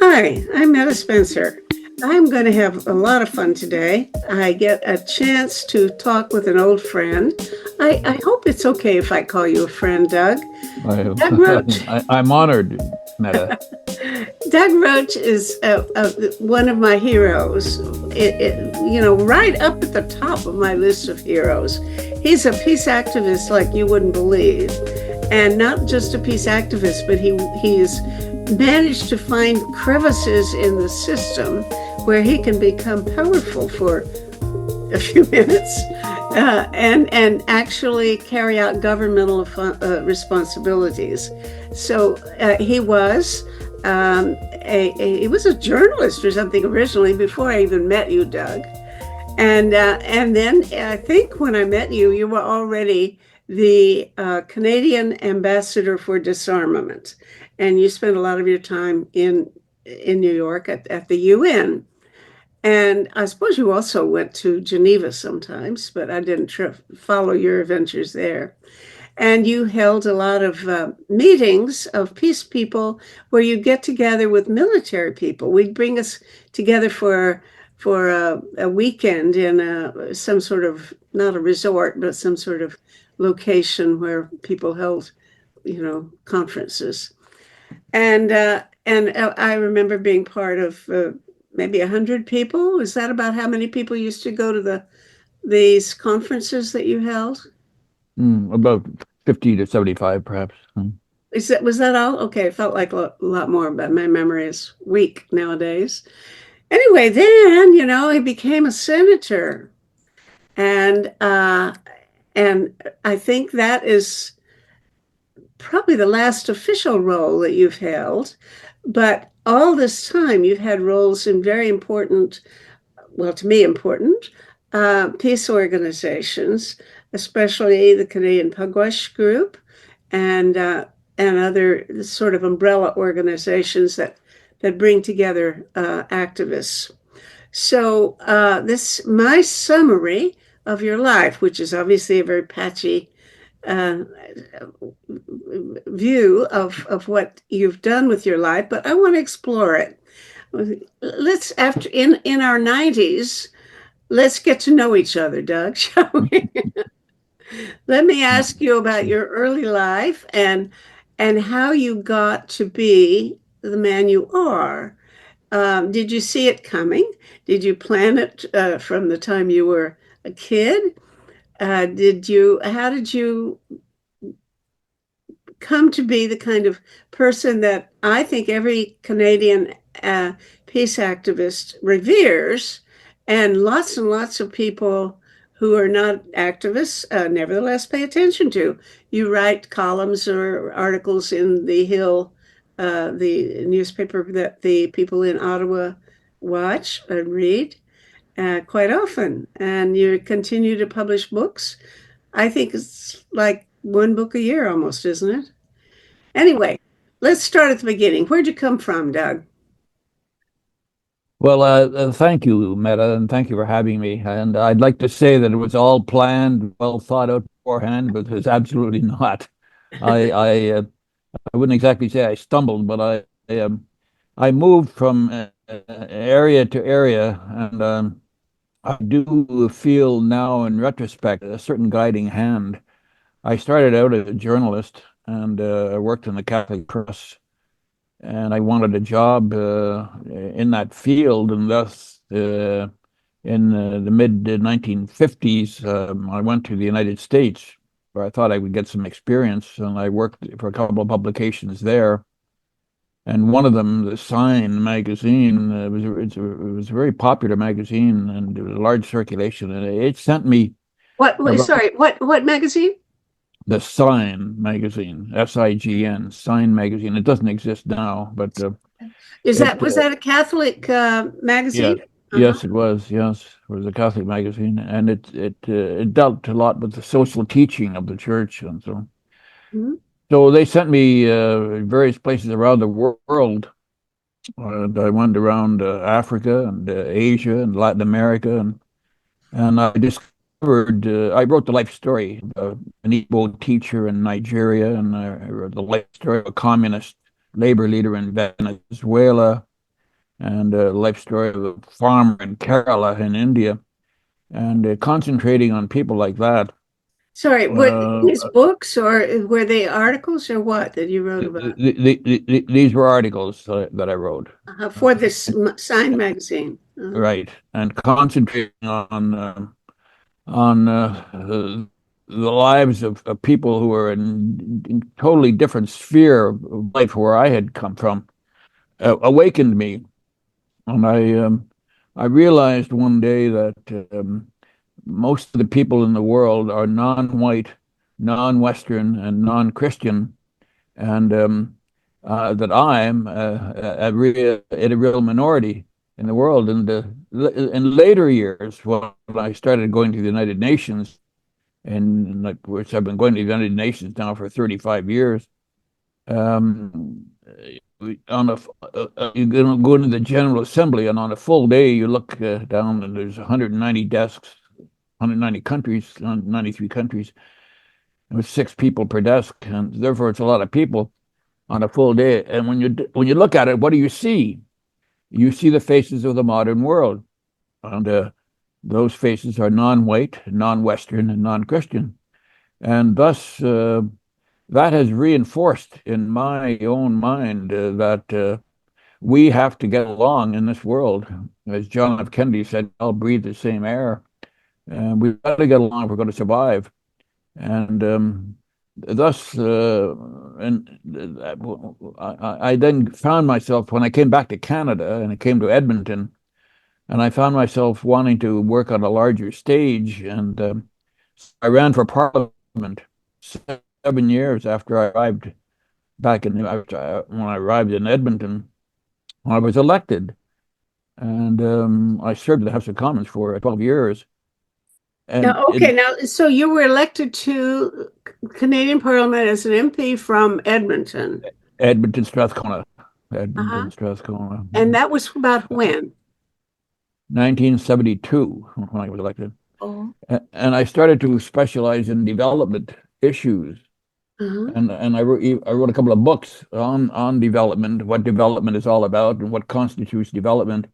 Hi, I'm Meta Spencer. I'm going to have a lot of fun today. I get a chance to talk with an old friend. I hope it's okay if I call you a friend, Doug. I, Doug Roach. I'm honored, Meta. Doug Roach is one of my heroes. Right up at the top of my list of heroes. He's a peace activist like you wouldn't believe, and not just a peace activist, but he's managed to find crevices in the system where he can become powerful for a few minutes and actually carry out governmental responsibilities. So he was a journalist or something originally before I even met you, Doug. And then I think when I met you, you were already the Canadian ambassador for disarmament, and you spent a lot of your time in New York at the UN. And I suppose you also went to Geneva sometimes, but I didn't follow your adventures there. And you held a lot of meetings of peace people where you get together with military people. We'd bring us together for a weekend in some sort of, not a resort, but some sort of location where people held, conferences. And I remember being part of maybe 100 people. Is that about how many people used to go to these conferences that you held? About 50 to 75, perhaps. Was that all? Okay, it felt like a lot more, but my memory is weak nowadays. Anyway, then he became a senator, and uh, and I think that is probably the last official role that you've held. But all this time, you've had roles in very important, well, to me, important peace organizations, especially the Canadian Pugwash Group and other sort of umbrella organizations that bring together activists. So this my summary of your life, which is obviously a very patchy uh, view of what you've done with your life, but I want to explore it. Let's after in our 90s, let's get to know each other, Doug, shall we? Let me ask you about your early life and how you got to be the man you are. Did you see it coming? Did you plan it from the time you were a kid? Did you? How did you come to be the kind of person that I think every Canadian uh, peace activist reveres, and lots of people who are not activists nevertheless pay attention to? You write columns or articles in the Hill, the newspaper that the people in Ottawa watch and read quite often, and you continue to publish books. I think it's like one book a year almost, isn't it? Anyway, let's start at the beginning. Where'd you come from, Doug? Well, thank you, Meta, and thank you for having me. And I'd like to say that it was all planned, well thought out beforehand, but it's absolutely not. I I, uh, I wouldn't exactly say I stumbled, but I moved from area to area, and I do feel now, in retrospect, a certain guiding hand. I started out as a journalist and I worked in the Catholic press, and I wanted a job in that field, and thus in the mid 1950s, I went to the United States where I thought I would get some experience, and I worked for a couple of publications there. And one of them, the Sign magazine, it was a very popular magazine, and it was a large circulation, and it sent me about Sorry, what magazine? the Sign magazine, SIGN, Sign magazine. It doesn't exist now, but it Was that a Catholic yeah, magazine? Uh-huh. yes, it was. Yes, it was a Catholic magazine, and it dealt a lot with the social teaching of the church, and Mhm. so they sent me various places around the world. And I went around Africa and Asia and Latin America, and I discovered I wrote the life story of an Igbo teacher in Nigeria, and I wrote the life story of a communist labor leader in Venezuela. and the life story of a farmer in Kerala in India, and concentrating on people like that. Sorry, were Uh, these books or were they articles or what that you wrote about? these were articles that I wrote, For this Sign magazine. right, and concentrating on the lives of people who are in totally different sphere of life where I had come from, awakened me, and I realized one day that most of the people in the world are non-white, non-Western, and non-Christian, and that I'm a real minority in the world. And in later years, when I started going to the United Nations, and like which I've been going to the United Nations now for 35 years, um, on you go into the General Assembly, and on a full day, you look down, and there's 190 desks, 190 countries, 93 countries, with six people per desk, and therefore it's a lot of people on a full day. And when you look at it, what do you see? You see the faces of the modern world, and those faces are non-white, non-Western, and non-Christian, and thus that has reinforced in my own mind that we have to get along in this world. As John F. Kennedy said, "I'll breathe the same air," and we've got to get along if we're going to survive. And thus, I then found myself when I came back to Canada and I came to Edmonton, and I found myself wanting to work on a larger stage. And I ran for Parliament 7 years after I arrived back in when I arrived in Edmonton. I was elected, and I served in the House of Commons for 12 years. And Now, okay, now, so you were elected to Canadian Parliament as an MP from Edmonton. Edmonton, Strathcona, Uh-huh. Edmonton, Strathcona, And that was about when? 1972 when I was elected. Oh. And I started to specialize in development issues. Uh-huh. And I wrote a couple of books on development, what development is all about, and what constitutes development,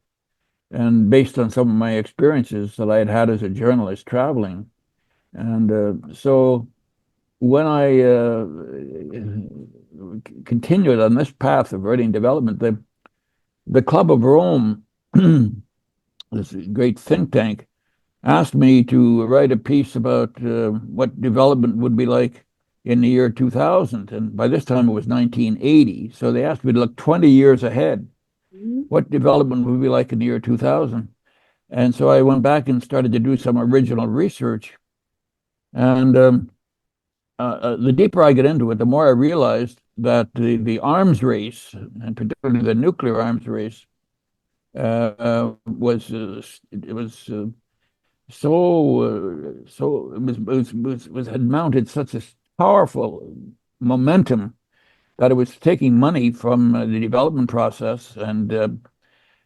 and based on some of my experiences that I had had as a journalist traveling. And so when I continued on this path of writing development, the Club of Rome, this great think tank, asked me to write a piece about what development would be like in the year 2000. And by this time it was 1980. So they asked me to look 20 years ahead, Mhm. what development would be like in the year 2000. And so I went back and started to do some original research. And the deeper I get into it, the more I realized that the arms race, and particularly the nuclear arms race, was it was so it had mounted such a powerful momentum that it was taking money from the development process, and it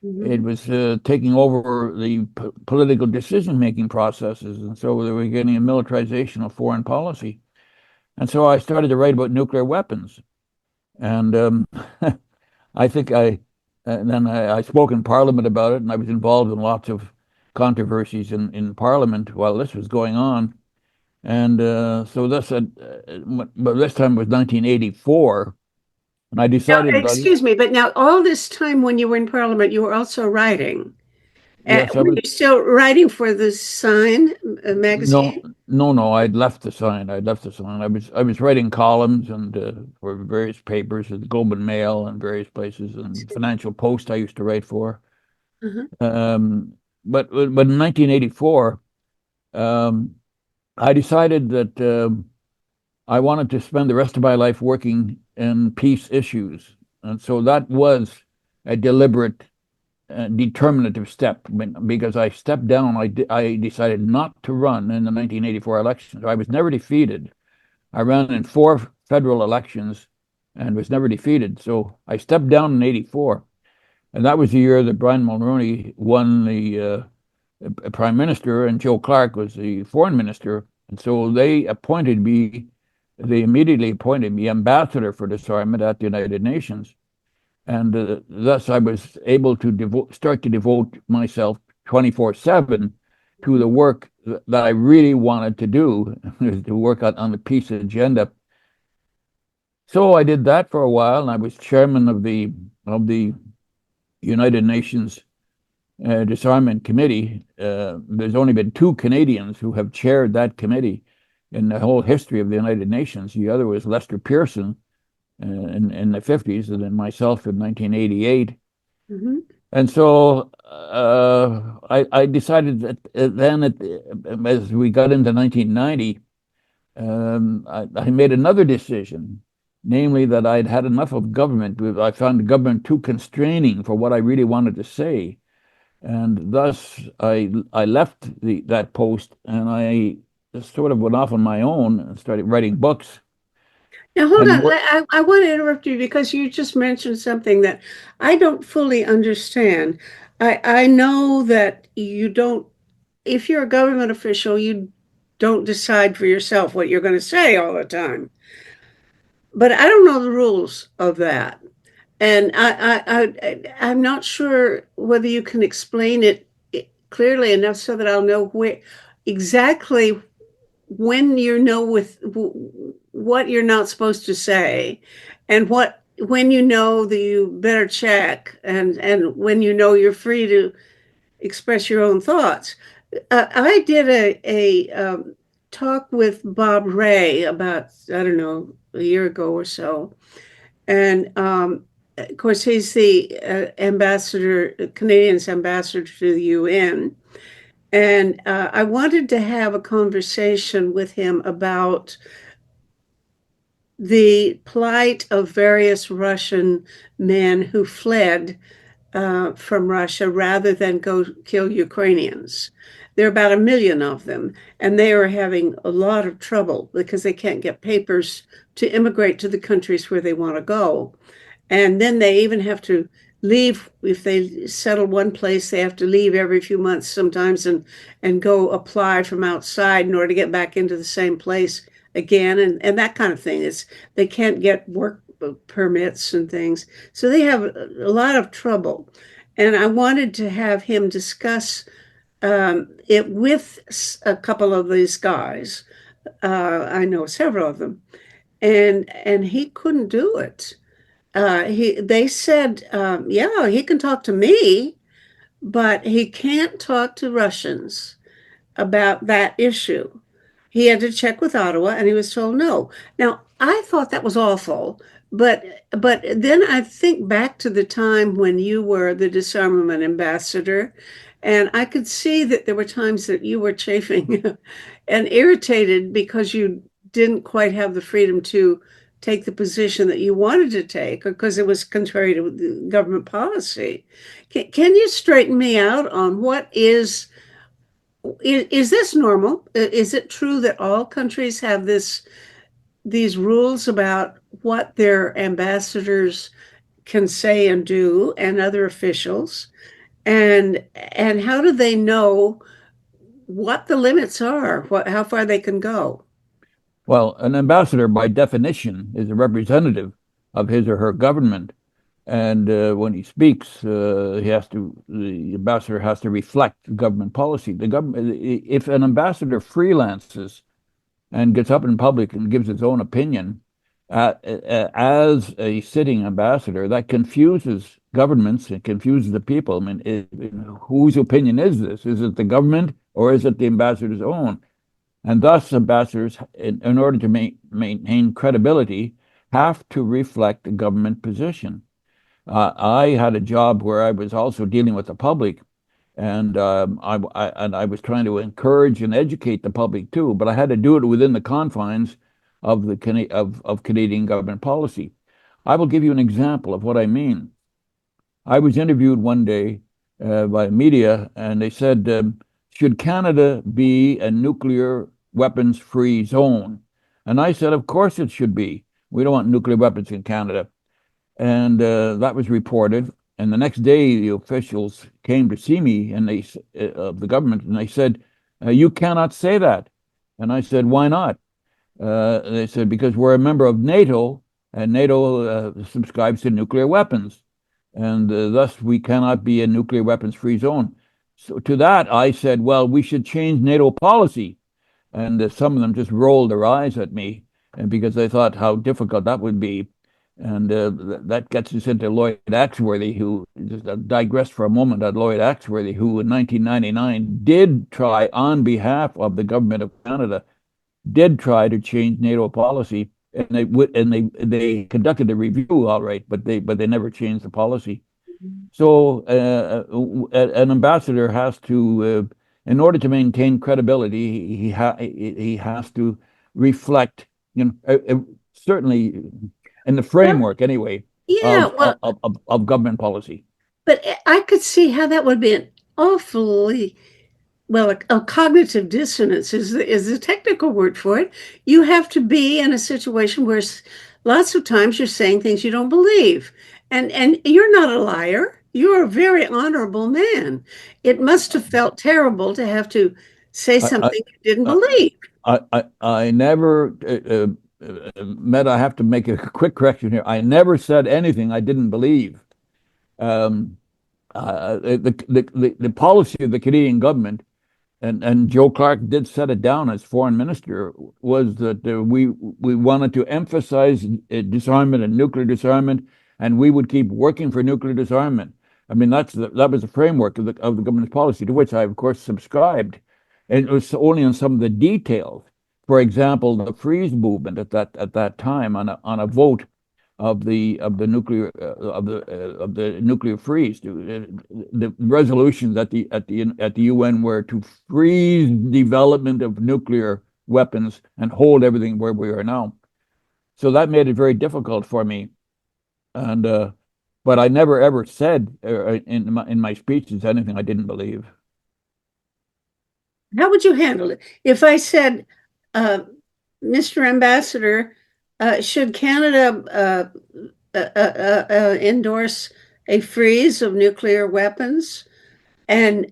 Mhm. was taking over the political decision-making processes, and so they were getting a militarization of foreign policy. And so I started to write about nuclear weapons, and I think and then I spoke in Parliament about it, and I was involved in lots of controversies in Parliament while this was going on. And so but this time was 1984, and I Now, decided that excuse me, but now all this time when you were in Parliament, you were also writing. yes, I Were was you still writing for the Sign no, magazine? no, I'd left the sign. I'd left the sign. I was writing columns and for various papers, the Globe and Mail, and various places, and Financial Post. I used to write for. Uh-huh. Um, but in 1984, um, I decided that I wanted to spend the rest of my life working in peace issues, and so that was a deliberate, determinative step. Because I stepped down, I decided not to run in the 1984 elections. I was never defeated. I ran in four federal elections and was never defeated. So I stepped down in '84, and that was the year that Brian Mulroney won the prime minister, and Joe Clark was the foreign minister. And so they immediately appointed me ambassador for disarmament at the United Nations. And thus I was able to start to devote myself 24/7 to the work that I really wanted to do, to work on the peace agenda. So I did that for a while, and I was chairman of the United Nations Disarmament Committee. There's only been two Canadians who have chaired that committee in the whole history of the United Nations. The other was Lester Pearson in the 50s, and then myself in 1988. Hmm. And so I decided that then, as we got into 1990, I made another decision, namely that I'd had enough of government. I found the government too constraining for what I really wanted to say. And thus I left that post, and I sort of went off on my own and started writing books. Now, hold And on. I want to interrupt you because you just mentioned something that I don't fully understand. I know that you don't, if you're a government official, you don't decide for yourself what you're going to say all the time. But I don't know the rules of that. And I'm not sure whether you can explain it clearly enough so that I'll know where exactly when you know with what you're not supposed to say and what when you know that you better check and when you know you're free to express your own thoughts. I did a talk with Bob Ray about, I don't know, a year ago or so, and of course he's the ambassador, Canadian's ambassador to the UN. And I wanted to have a conversation with him about the plight of various Russian men who fled from Russia rather than go kill Ukrainians. There are about 1 million of them, and they are having a lot of trouble because they can't get papers to immigrate to the countries where they want to go. And then they even have to leave if they settle one place. They have to leave every few months sometimes and go apply from outside in order to get back into the same place again and that kind of thing. It's they can't get work permits and things, so they have a lot of trouble. And I wanted to have him discuss it with a couple of these guys. I know several of them, and he couldn't do it. They said, yeah, he can talk to me, but he can't talk to Russians about that issue. He had to check with Ottawa, and he was told no. Now, I thought that was awful, but then I think back to the time when you were the disarmament ambassador, and I could see that there were times that you were chafing and irritated because you didn't quite have the freedom to take the position that you wanted to take, or because it was contrary to the government policy. Can you straighten me out on what is this normal? Is it true that all countries have these rules about what their ambassadors can say and do and other officials? And how do they know what the limits are, how far they can go? well, an ambassador, by definition, is a representative of his or her government. And when he speaks, the ambassador has to reflect government policy. The government, if an ambassador freelances and gets up in public and gives his own opinion, as a sitting ambassador, that confuses governments, it confuses the people. I mean, whose opinion is this? Is it the government or is it the ambassador's own? And thus, ambassadors, in order to maintain credibility, have to reflect the government position. I had a job where I was also dealing with the public, and I was trying to encourage and educate the public too, but I had to do it within the confines of of Canadian government policy. I will give you an example of what I mean. I was interviewed one day by media, and they said, "Should Canada be a nuclear weapons-free zone?" And I said, "Of course it should be. We don't want nuclear weapons in Canada." And that was reported. And the next day, the officials came to see me, and of the government, and they said, "You cannot say that." And I said, "Why not?" They said, "Because we're a member of NATO, and NATO subscribes to nuclear weapons." and thus we cannot be a nuclear weapons free zone. So to that, I said, well, we should change NATO policy. And some of them just rolled their eyes at me, and because they thought how difficult that would be. And that gets us into Lloyd Axworthy, who just digressed for a moment at Lloyd Axworthy, who in 1999 did try, on behalf of the government of Canada, did try to change NATO policy, and they conducted a review, all right, but they never changed the policy. So an ambassador has to, in order to maintain credibility, he has to reflect, certainly in the Well, framework anyway yeah, well, of government policy. but I could see how that would be an awfully well, a cognitive dissonance is the technical word for it. You have to be in a situation where lots of times you're saying things you don't believe, and you're not a liar. You're a very honorable man. It must have felt terrible to have to say I something you didn't I believe. I never met. I have to make a quick correction here. I never said anything I didn't believe. Um, the policy of the Canadian government, and Joe Clark did set it down as foreign minister, was that we wanted to emphasize disarmament and nuclear disarmament, and we would keep working for nuclear disarmament. I mean, that was the framework of the government's policy, to which I, of course, subscribed. And it was only on some of the details. For example, the freeze movement at that time on a vote of the nuclear freeze. The resolutions at the UN were to freeze development of nuclear weapons and hold everything where we are now. So that made it very difficult for me. And but I never ever said in my speeches anything I didn't believe. How would you handle it if I said, uh, "Mr. Ambassador, should Canada endorse a freeze of nuclear weapons?" And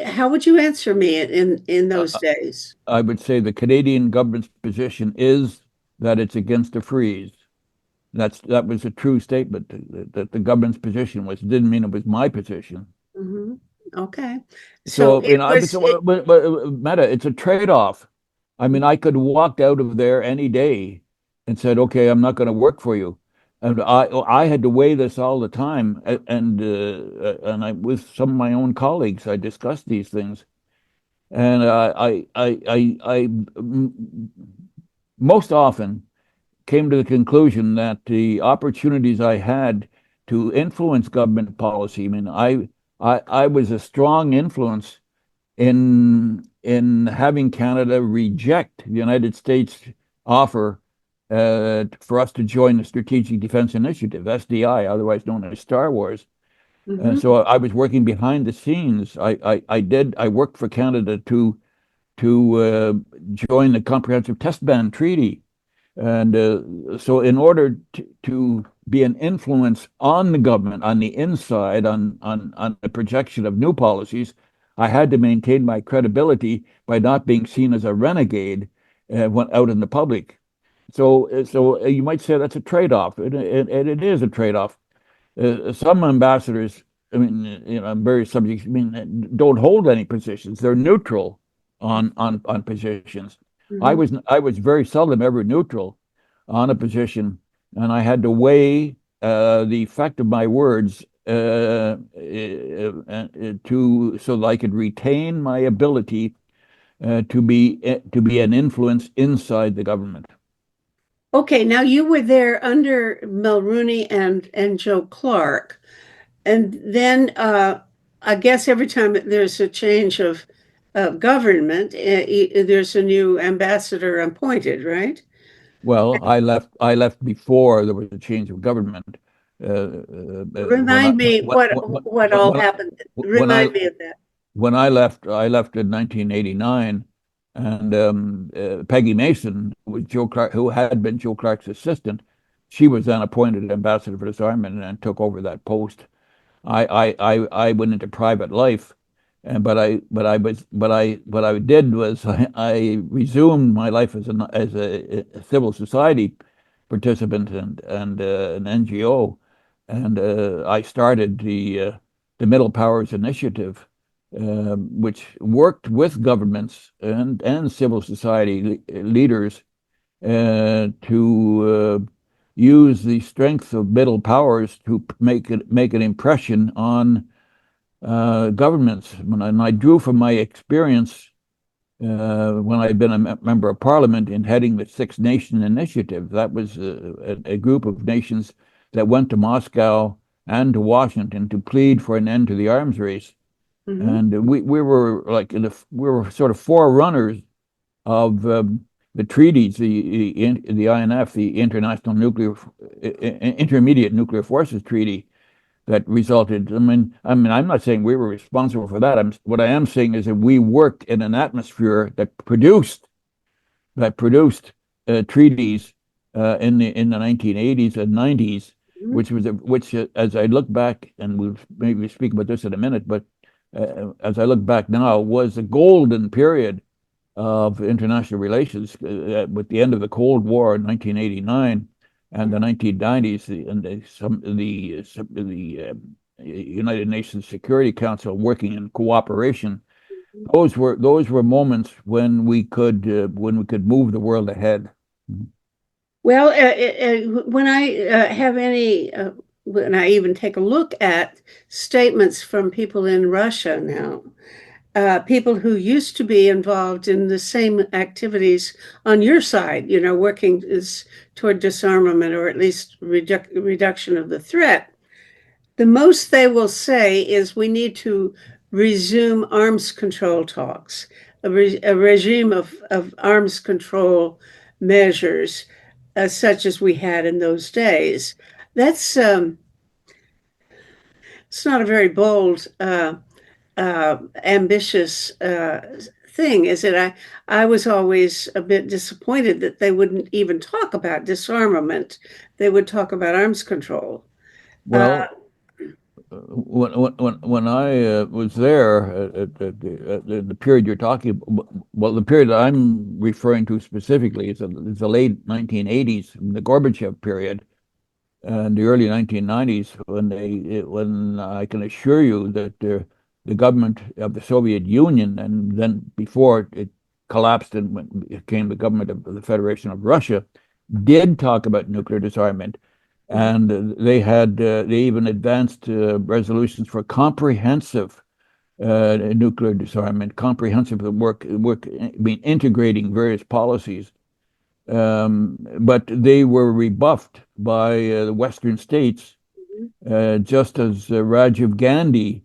how would you answer me in those Uh, days? I would say the Canadian government's position is that it's against a freeze. That was a true statement that the government's position was. It didn't mean it was my position. Hmm. Okay. So So, it I would was say, it, but Meta, it's a trade-off. I mean, I could walk out of there any day and said, "Okay, I'm not going to work for you," and I had to weigh this all the time, and I with some of my own colleagues, I discussed these things, and most often came to the conclusion that the opportunities I had to influence government policy. I mean, I was a strong influence in having Canada reject the United States offer for us to join the Strategic Defense Initiative, SDI, otherwise known as Star Wars. And mhm. so I was working behind the scenes. I worked for Canada to join the Comprehensive Test Ban Treaty. And so, in order to be an influence on the government on the inside, on the projection of new policies, I had to maintain my credibility by not being seen as a renegade when out in the public. So you might say that's a trade-off, and it is a trade-off. Some ambassadors, I mean, on various subjects, I mean, don't hold any positions. They're neutral on positions. Mhm. I was very seldom ever neutral on a position, and I had to weigh the effect of my words to so that I could retain my ability to be an influence inside the government. Okay, now you were there under Mulrooney and Joe Clark, and then I guess every time there's a change of government, there's a new ambassador appointed, right? Well, I left before there was a change of government. When I Remind me what all when I happened. when I Remind me of that. when I left in 1989, and Peggy Mason, was Joe Clark, who had been Joe Clark's assistant. She was then appointed ambassador for disarmament and took over that post. I went into private life, and what I did was I resumed my life as a civil society participant and an NGO, and I started the Middle Powers Initiative, which worked with governments and civil society leaders to use the strength of middle powers to make an impression on governments. And I drew from my experience when I'd been a member of parliament in heading the Six Nation Initiative. That was a group of nations that went to Moscow and to Washington to plead for an end to the arms race. Hmm. And we were like we were sort of forerunners of the treaties, the INF, the International Nuclear Intermediate Nuclear Forces Treaty, that resulted. I mean, I'm not saying we were responsible for that. What I am saying is that we worked in an atmosphere that produced treaties in the 1980s and 90s, which as I look back, and we'll maybe speak about this in a minute, but as I look back now, was a golden period of international relations with the end of the Cold War in 1989 and the 1990s, and the United Nations Security Council working in cooperation. Those were moments when we could move the world ahead. Well, when I have any, when I even take a look at statements from people in Russia now, people who used to be involved in the same activities on your side, working toward disarmament or at least reduction of the threat, the most they will say is we need to resume arms control talks, a regime of arms control measures such as we had in those days. That's it's not a very bold, ambitious thing, is it? I was always a bit disappointed that they wouldn't even talk about disarmament. They would talk about arms control. Uh, Well, when I was there at the period you're talking about, well, the period that I'm referring to specifically is the late 1980s, the Gorbachev period, and the early 1990s, when I can assure you that the government of the Soviet Union, and then before it collapsed and became the government of the Federation of Russia, did talk about nuclear disarmament, and they even advanced resolutions for comprehensive nuclear disarmament, comprehensive work, I mean, integrating various policies. But they were rebuffed by the Western states, just as Rajiv Gandhi,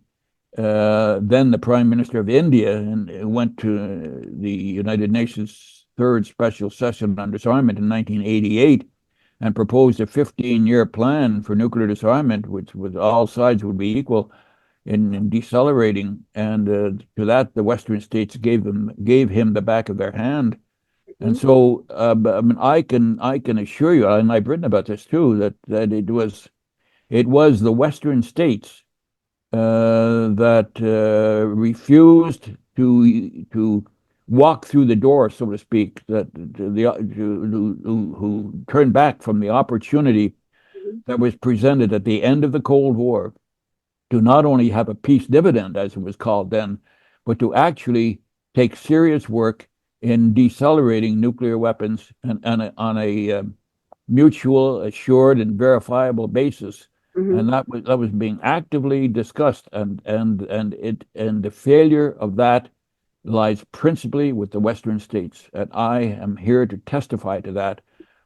then the Prime Minister of India, and went to the United Nations Third Special Session on Disarmament in 1988 and proposed a 15-year plan for nuclear disarmament, which with all sides would be equal in decelerating. And to that, the Western states gave him the back of their hand. And so, I mean, I can assure you, and I've written about this too, that it was the Western states that refused to walk through the door, so to speak, who turned back from the opportunity that was presented at the end of the Cold War to not only have a peace dividend, as it was called then, but to actually take serious work in decelerating nuclear weapons and on a mutual, assured, and verifiable basis. mhm, And that was being actively discussed, and the failure of that lies principally with the Western states. And I am here to testify to that.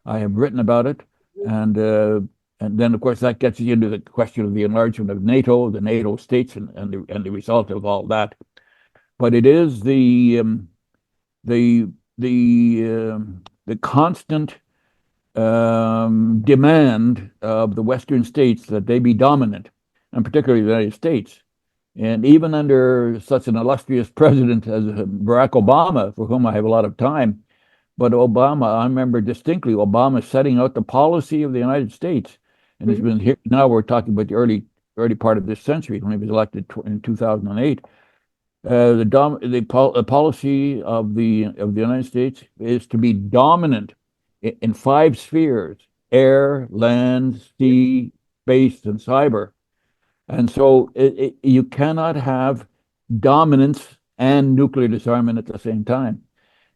I have written about it, and uh, and then of course that gets you into the question of the enlargement of NATO, the NATO states, and the result of all that. But it is the constant demand of the Western states that they be dominant, and particularly the United States. And even under such an illustrious president as Barack Obama, for whom I have a lot of time, but Obama, I remember distinctly Obama setting out the policy of the United States. And it's mhm, been here now we're talking about the early part of this century when he was elected in 2008. The policy of the United States is to be dominant in five spheres: air, land, sea, space and cyber. And so you cannot have dominance and nuclear disarmament at the same time.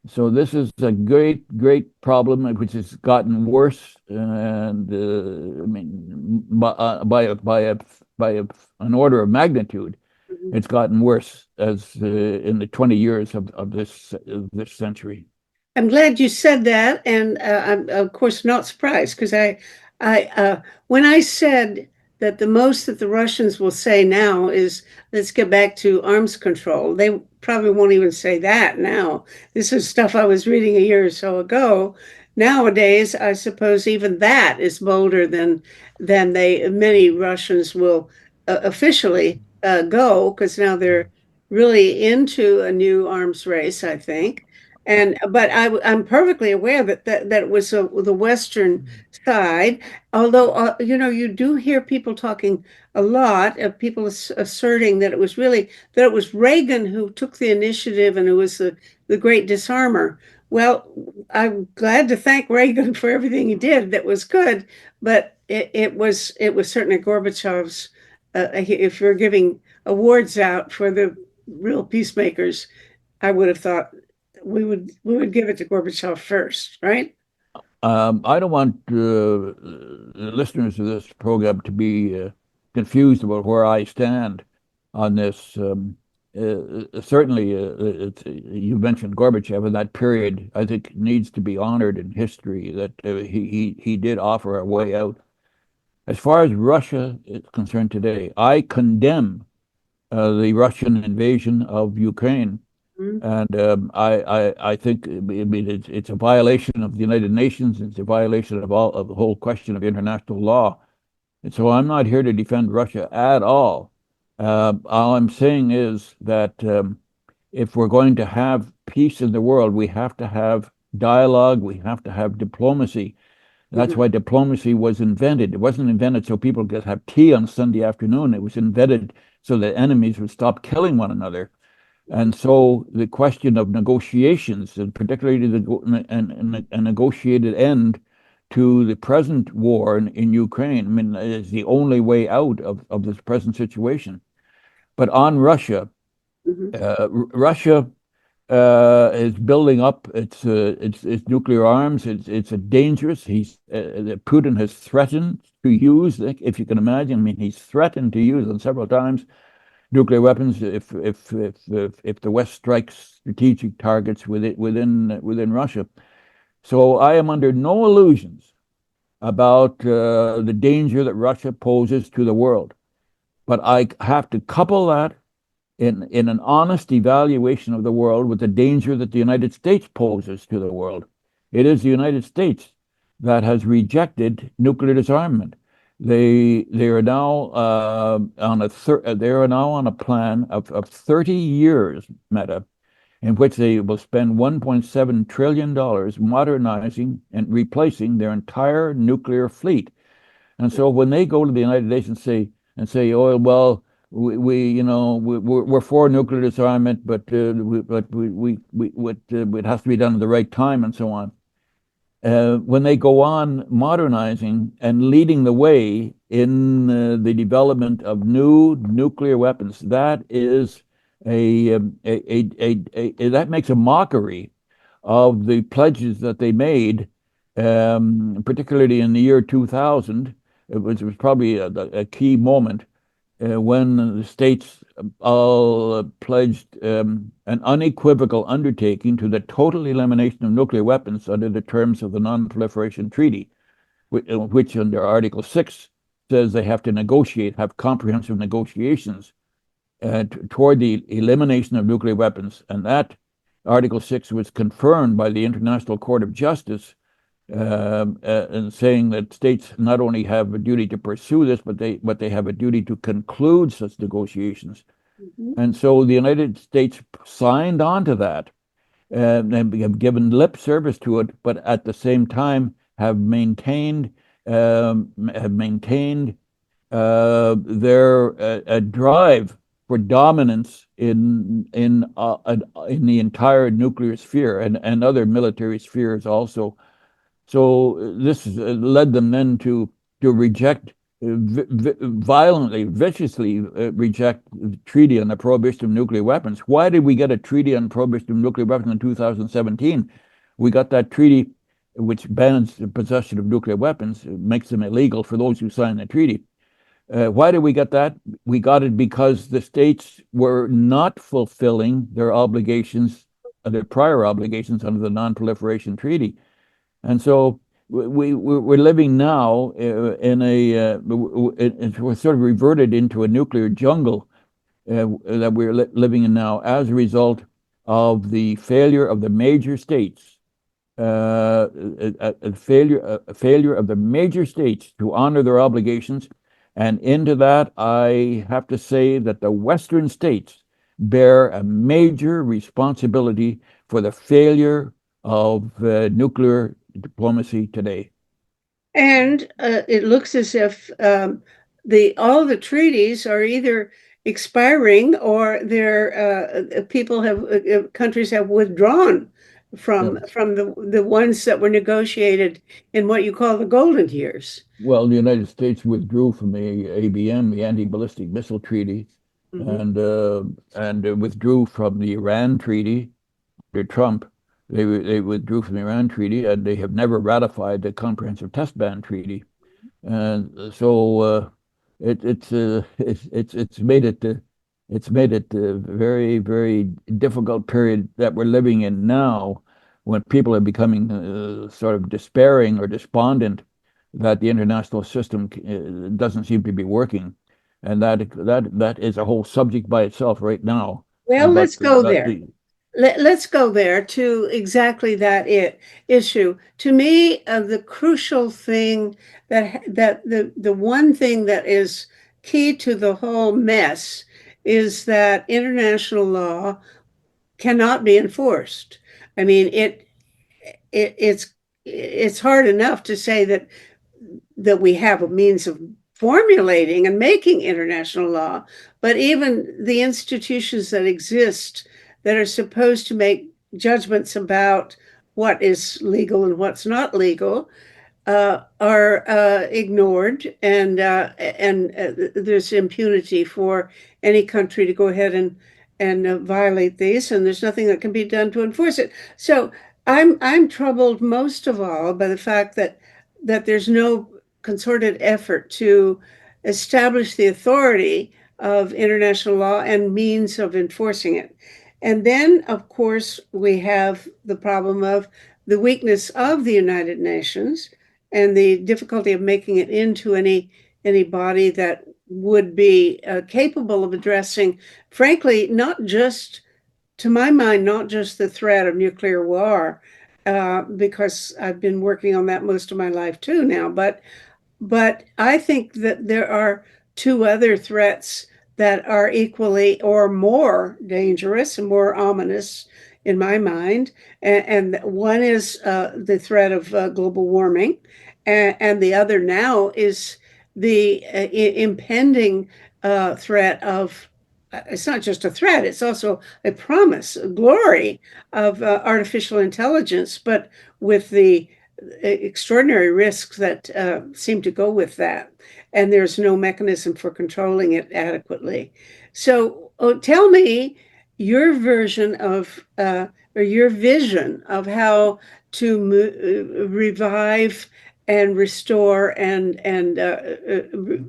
So this is a great, great problem which has gotten worse, and I mean, by an order of magnitude, Mhm. it's gotten worse as in the 20 years of this century. I'm glad you said that, and I'm of course not surprised because when I said that the most that the Russians will say now is let's get back to arms control, they probably won't even say that now. This is stuff I was reading a year or so ago. Nowadays, I suppose even that is bolder than they many Russians will officially go because now they're really into a new arms race, I think. And but I'm perfectly aware that it was the Western side. Although you do hear people talking a lot of people asserting that it was Reagan who took the initiative and who was the great disarmer. Well, I'm glad to thank Reagan for everything he did. That was good, but it was certainly Gorbachev's. If you're giving awards out for the real peacemakers, I would have thought we would give it to Gorbachev first, right? I don't want the listeners of this program to be confused about where I stand on this. Certainly, you mentioned Gorbachev, and that period, I think, needs to be honored in history. That he did offer a way out. As far as Russia is concerned today, I condemn the Russian invasion of Ukraine. Mhm. And I think I mean it's a violation of the United Nations. It's a violation of the whole question of international law. And so I'm not here to defend Russia at all. All I'm saying is that if we're going to have peace in the world, we have to have dialogue. We have to have diplomacy. That's Mhm. why diplomacy was invented. It wasn't invented so people could have tea on Sunday afternoon. It was invented so that enemies would stop killing one another. And so the question of negotiations, and particularly a negotiated end to the present war in Ukraine, I mean, is the only way out of this present situation. But on Russia, Mhm. Russia is building up its nuclear arms. It's a dangerous. Putin has threatened to use, if you can imagine. I mean, he's threatened to use them several times nuclear weapons if the West strikes strategic targets within Russia. So I am under no illusions about the danger that Russia poses to the world, but I have to couple that in an honest evaluation of the world with the danger that the United States poses to the world. It is the United States that has rejected nuclear disarmament. They are now they are now on a plan of 30 years, Meta, in which they will spend $1.7 trillion modernizing and replacing their entire nuclear fleet. And so when they go to the United Nations oh well, we're for nuclear disarmament, but it has to be done at the right time and so on. When they go on modernizing and leading the way in the development of new nuclear weapons, that is that makes a mockery of the pledges that they made, particularly in the year 2000. It was probably a key moment when the states all pledged an unequivocal undertaking to the total elimination of nuclear weapons under the terms of the Non-Proliferation Treaty, which under Article 6 says they have to have comprehensive negotiations toward the elimination of nuclear weapons. And that Article 6 was confirmed by the International Court of Justice, and saying that states not only have a duty to pursue this, but they have a duty to conclude such negotiations. Mhm. And so the United States signed on to that, and have given lip service to it, but at the same time have maintained their drive for dominance in the entire nuclear sphere and other military spheres also. So this led them then to reject violently, viciously reject the treaty on the prohibition of nuclear weapons. Why did we get a treaty on prohibition of nuclear weapons in 2017? We got that treaty which bans the possession of nuclear weapons, makes them illegal for those who sign the treaty. Why did we get that? We got it because the states were not fulfilling their obligations, their prior obligations under the Non-Proliferation Treaty. And so we're living now in we're sort of reverted into a nuclear jungle that we're living in now as a result of the failure of the major states, a failure of the major states to honor their obligations. And into that, I have to say that the Western states bear a major responsibility for the failure of nuclear diplomacy today. And it looks as if the all the treaties are either expiring or their people have countries have withdrawn Yeah. from the ones that were negotiated in what you call the golden years. Well, the United States withdrew from the ABM, the Anti-Ballistic Missile Treaty, Mhm. and withdrew from the Iran Treaty under Trump. They withdrew from the Iran Treaty, and they have never ratified the Comprehensive Test Ban Treaty. And so it's made it a very, very difficult period that we're living in now, when people are becoming sort of despairing or despondent that the international system doesn't seem to be working, and that is a whole subject by itself right now. Well, But let's go but there. the Let's go there to exactly that issue. To me, the crucial thing that the one thing that is key to the whole mess is that international law cannot be enforced. I mean, it it's hard enough to say that we have a means of formulating and making international law, but even the institutions that exist that are supposed to make judgments about what is legal and what's not legal are ignored, and there's impunity for any country to go ahead and violate these, and there's nothing that can be done to enforce it. So I'm troubled most of all by the fact that there's no concerted effort to establish the authority of international law and means of enforcing it. And then, of course, we have the problem of the weakness of the United Nations and the difficulty of making it into any body that would be capable of addressing, frankly, not just, to my mind, not just the threat of nuclear war, because I've been working on that most of my life too now, but I think that there are two other threats that are equally or more dangerous and more ominous in my mind. And one is the threat of global warming, and the other now is the impending threat of it's not just a threat, it's also a promise, a glory of artificial intelligence, but with the extraordinary risks that seem to go with that. And there's no mechanism for controlling it adequately. So tell me your version of, or your vision of how to revive and restore and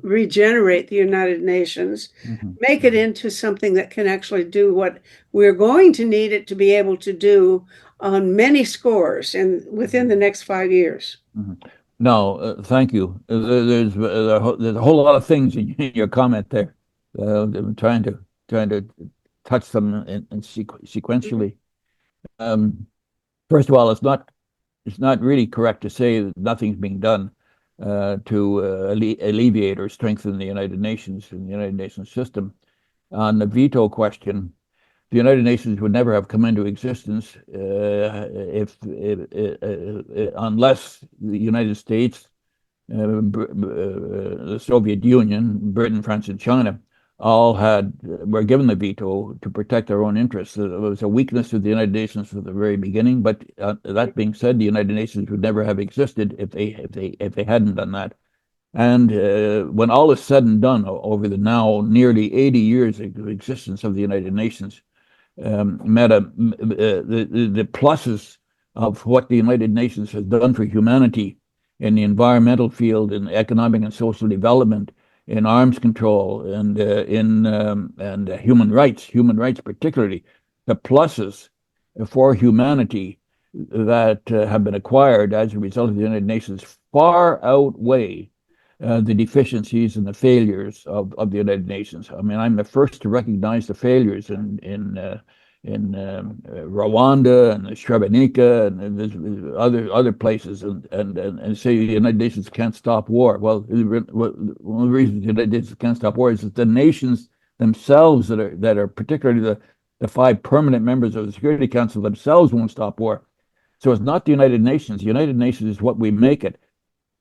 regenerate the United Nations, Mhm, make it mhm, into something that can actually do what we're going to need it to be able to do on many scores and within the mhm, next 5 years. mhm. No, thank you. There's a whole lot of things in your comment there. I'm trying to touch them in sequentially. Um, First of all, it's not really correct to say that nothing's being done to alleviate or strengthen the United Nations and the United Nations system. On the veto question, the United Nations would never have come into existence unless the United States, the Soviet Union, Britain, France, and China all had were given the veto to protect their own interests. It was a weakness of the United Nations from the very beginning. But that being said, the United Nations would never have existed if they hadn't done that. And when all is said and done over the now nearly 80 years of existence of the United Nations, the pluses of what the United Nations has done for humanity in the environmental field, in economic and social development, in arms control, and in human rights particularly, the pluses for humanity that have been acquired as a result of the United Nations far outweigh the deficiencies and the failures of the United Nations. I mean, I'm the first to recognize the failures in Rwanda and Srebrenica and there's other places, and say the United Nations can't stop war. Well, one of the reasons the United Nations can't stop war is that the nations themselves that are particularly the five permanent members of the Security Council themselves won't stop war. So it's not the United Nations. The United Nations is what we make it.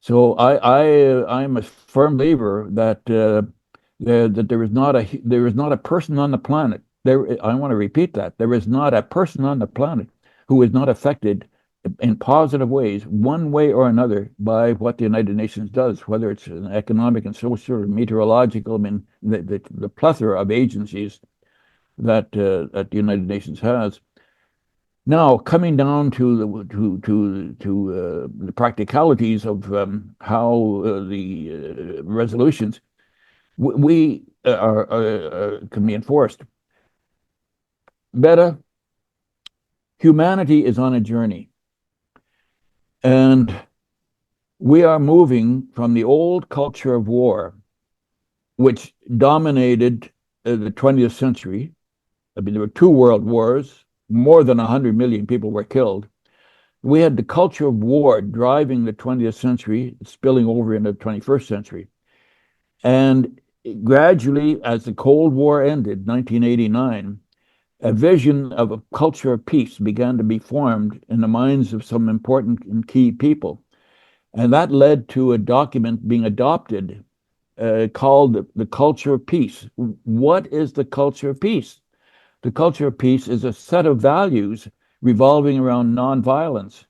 So I'm a firm believer that that there is not a person on the planet. I want to repeat that there is not a person on the planet who is not affected in positive ways, one way or another, by what the United Nations does, whether it's an economic and social or meteorological. I mean, the plethora of agencies that the United Nations has. Now, coming down to the practicalities of how the resolutions we can be enforced. Better, humanity is on a journey, and we are moving from the old culture of war, which dominated the 20th century. I mean, there were two world wars, more than 100 million people were killed. We had the culture of war driving the 20th century, spilling over into the 21st century. And gradually, as the Cold War ended, 1989, a vision of a culture of peace began to be formed in the minds of some important and key people. And that led to a document being adopted called the Culture of Peace. What is the culture of peace? The culture of peace is a set of values revolving around nonviolence,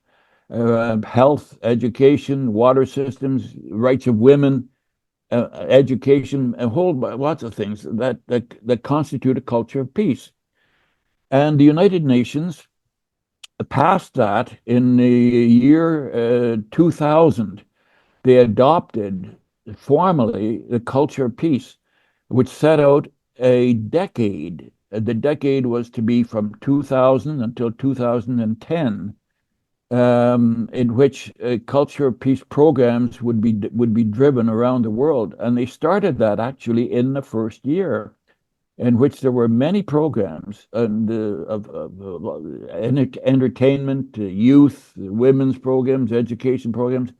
health, education, water systems, rights of women, education, a whole lots of things that constitute a culture of peace. And the United Nations passed that in the year 2000. They adopted formally the culture of peace, which set out a decade. The decade was to be from 2000 until 2010, in which culture of peace programs would be driven around the world. And they started that actually in the first year, in which there were many programs and of entertainment, youth, women's programs, education programs,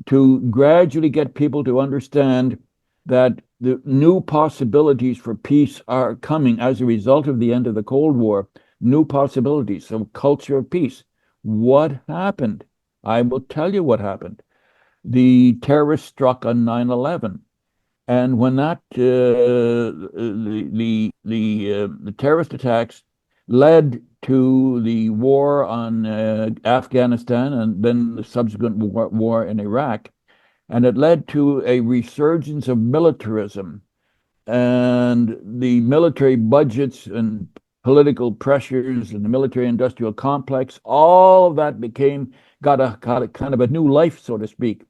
to gradually get people to understand that the new possibilities for peace are coming as a result of the end of the Cold War. New possibilities of culture of peace. What happened? I will tell you what happened. The terrorists struck on 9/11. And when the terrorist attacks led to the war on Afghanistan and then the subsequent war in Iraq, and it led to a resurgence of militarism and the military budgets and political pressures and the military industrial complex. All of that got a kind of a new life, so to speak,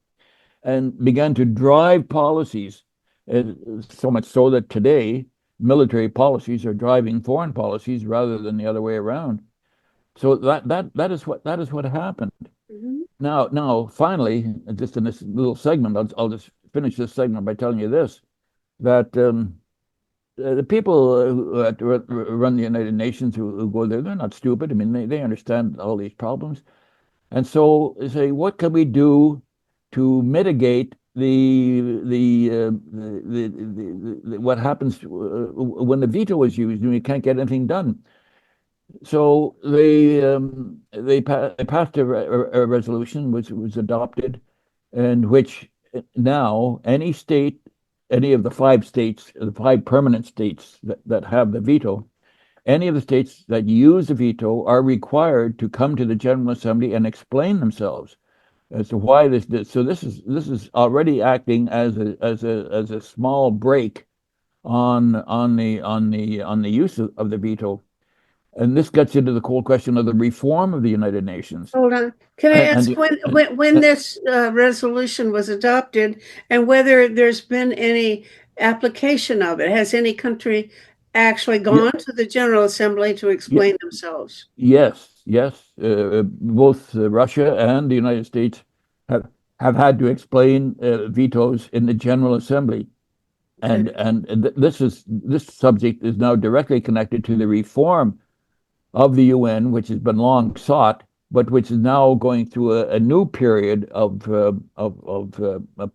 and began to drive policies, so much so that today military policies are driving foreign policies rather than the other way around. So that is what happened. Mhm. Now, finally, just in this little segment, I'll just finish this segment by telling you this: that the people who run the United Nations who go there, they're not stupid. I mean, they understand all these problems. And so they say, what can we do to mitigate what happens when the veto is used and we can't get anything done? So they passed a resolution which was adopted, in which now any state, any of the five states, the five permanent states that have the veto, any of the states that use the veto are required to come to the General Assembly and explain themselves. as to why this. So this is already acting as a small break on the use of the veto, and this gets into the whole question of the reform of the United Nations. Hold on. Can I And, ask and when this resolution was adopted and whether there's been any application of it? Has any country actually yeah, gone to the General Assembly to yeah, explain themselves? yes, yes. Both Russia and the United States have have had to explain vetoes in the General Assembly. Okay. And this subject is now directly connected to the reform of the UN, which has been long sought, but which is now going through a new period of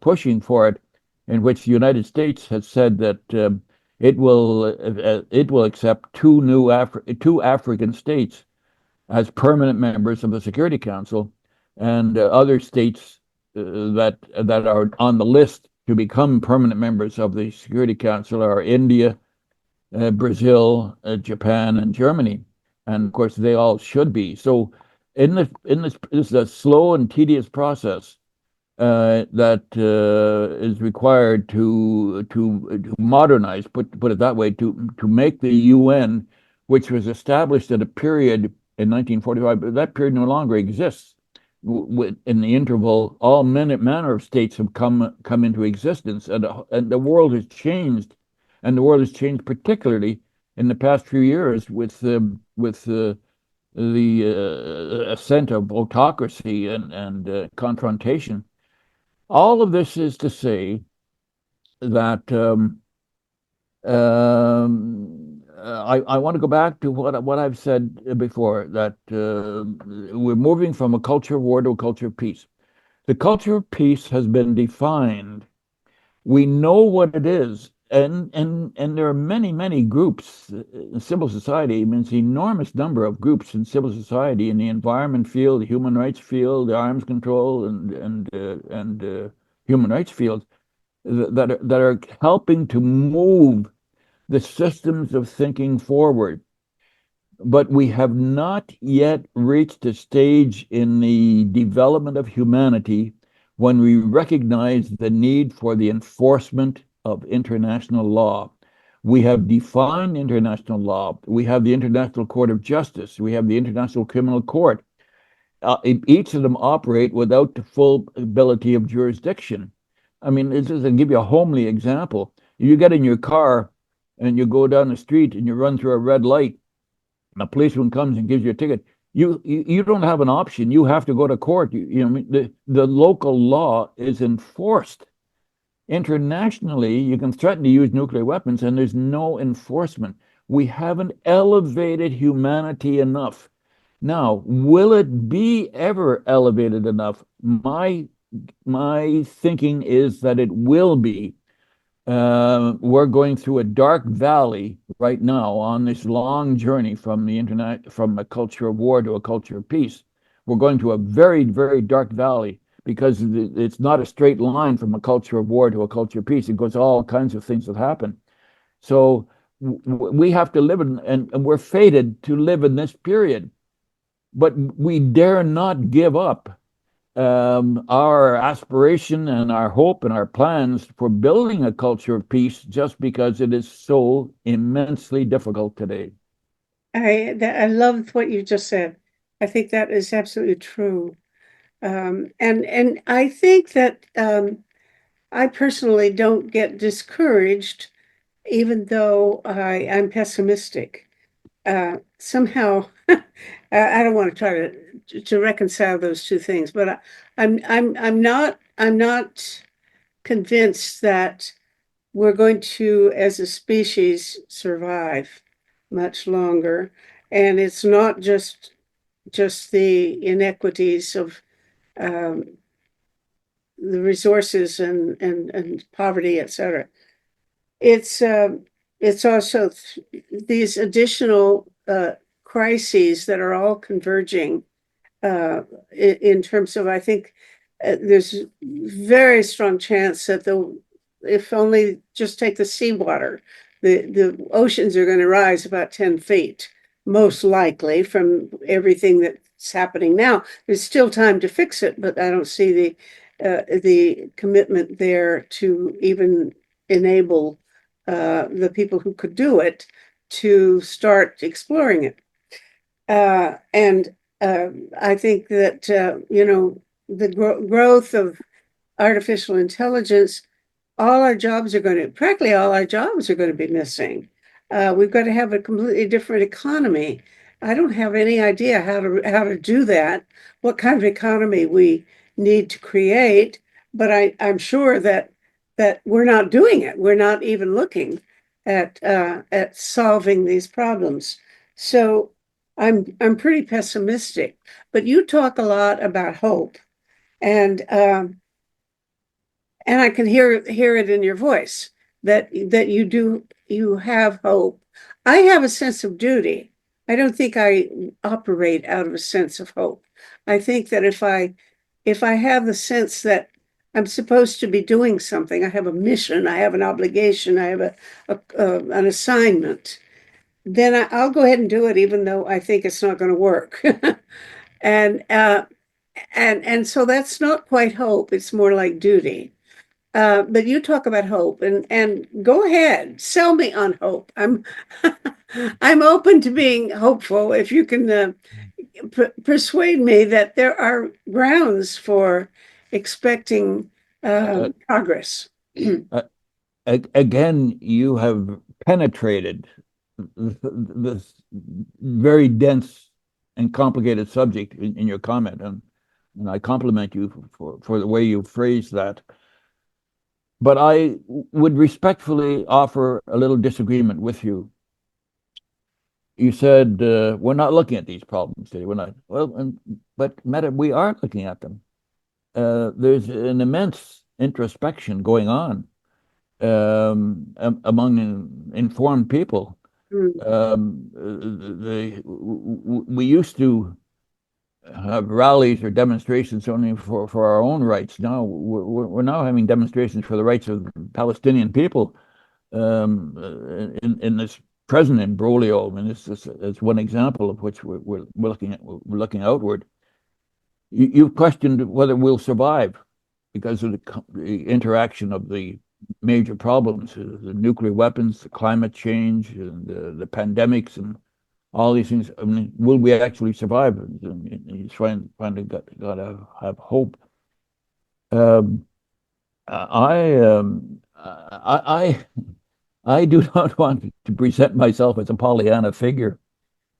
pushing for it, in which the United States has said that it will accept two African states as permanent members of the Security Council, and other states that are on the list to become permanent members of the Security Council are India, Brazil, Japan, and Germany, and of course they all should be. So, this is a slow and tedious process that is required to modernize, put it that way, to make the UN, which was established at a period in 1945, but that period no longer exists. In the interval, all manner of states have come into existence, and the world has changed, and the world has changed particularly in the past few years with the ascent of autocracy and confrontation. All of this is to say that I want to go back to what I've said before, that we're moving from a culture of war to a culture of peace. The culture of peace has been defined. We know what it is. And there are many groups in civil society. I mean, it's an enormous number of groups in civil society, in the environment field, the human rights field, the arms control, and human rights field, that are helping to move the systems of thinking forward. But we have not yet reached a stage in the development of humanity when we recognize the need for the enforcement of international law. We have defined international law. We have the International Court of Justice. We have the International Criminal Court. Each of them operate without the full ability of jurisdiction. I mean, this is to give you a homely example. You get in your car and you go down the street and you run through a red light, and a policeman comes and gives you a ticket. You don't have an option. You have to go to court. The local law is enforced. Internationally, you can threaten to use nuclear weapons, and there's no enforcement. We haven't elevated humanity enough. Now, will it be ever elevated enough? My thinking is that it will be. We're going through a dark valley right now on this long journey from the internet, from a culture of war to a culture of peace. We're going to a very dark valley because it's not a straight line from a culture of war to a culture of peace. It goes all kinds of things that happen. So we have to live in, and we're fated to live in this period, but we dare not give up our aspiration and our hope and our plans for building a culture of peace just because it is so immensely difficult today. I loved what you just said. I think that is absolutely true. And I think that I personally don't get discouraged, even though I'm pessimistic. Somehow, I don't want to try to reconcile those two things, but I'm not convinced that we're going to, as a species, survive much longer. And it's not just the inequities of um, the resources and poverty, et cetera. It's also these additional crises that are all converging in terms of, I think there's very strong chance that if only just take the seawater, the oceans are going to rise about 10 feet, most likely from everything that it's happening now. There's still time to fix it, but I don't see the commitment there to even enable the people who could do it to start exploring it. And I think that the growth of artificial intelligence, practically all our jobs are going to be missing. We've got to have a completely different economy. I don't have any idea how to do that, what kind of economy we need to create, but I'm sure that we're not doing it. We're not even looking at solving these problems. So I'm pretty pessimistic. But you talk a lot about hope, and I can hear it in your voice that you have hope. I have a sense of duty. I don't think I operate out of a sense of hope. I think that if I have the sense that I'm supposed to be doing something, I have a mission, I have an obligation, I have an assignment, then I'll go ahead and do it, even though I think it's not going to work. and so that's not quite hope. It's more like duty. But you talk about hope, and go ahead, sell me on hope. I'm open to being hopeful if you can persuade me that there are grounds for expecting Uh, progress. uh, Again, you have penetrated this very dense and complicated subject in your comment, and I compliment you for the way you phrased that. But I would respectfully offer a little disagreement with you. You said we're not looking at these problems today. We're not. Well, but Meta, we are looking at them. There's an immense introspection going on among informed people. Mm. We used to have rallies or demonstrations only for our own rights. Now we're now having demonstrations for the rights of the Palestinian people in this present imbroglio. I mean, this is one example of which we're looking at. We're looking outward. You've questioned whether we'll survive because of the interaction of the major problems, the nuclear weapons, the climate change, and the pandemics, and all these things. I mean, will we actually survive? You finally got to have hope. Um, I do not want to present myself as a Pollyanna figure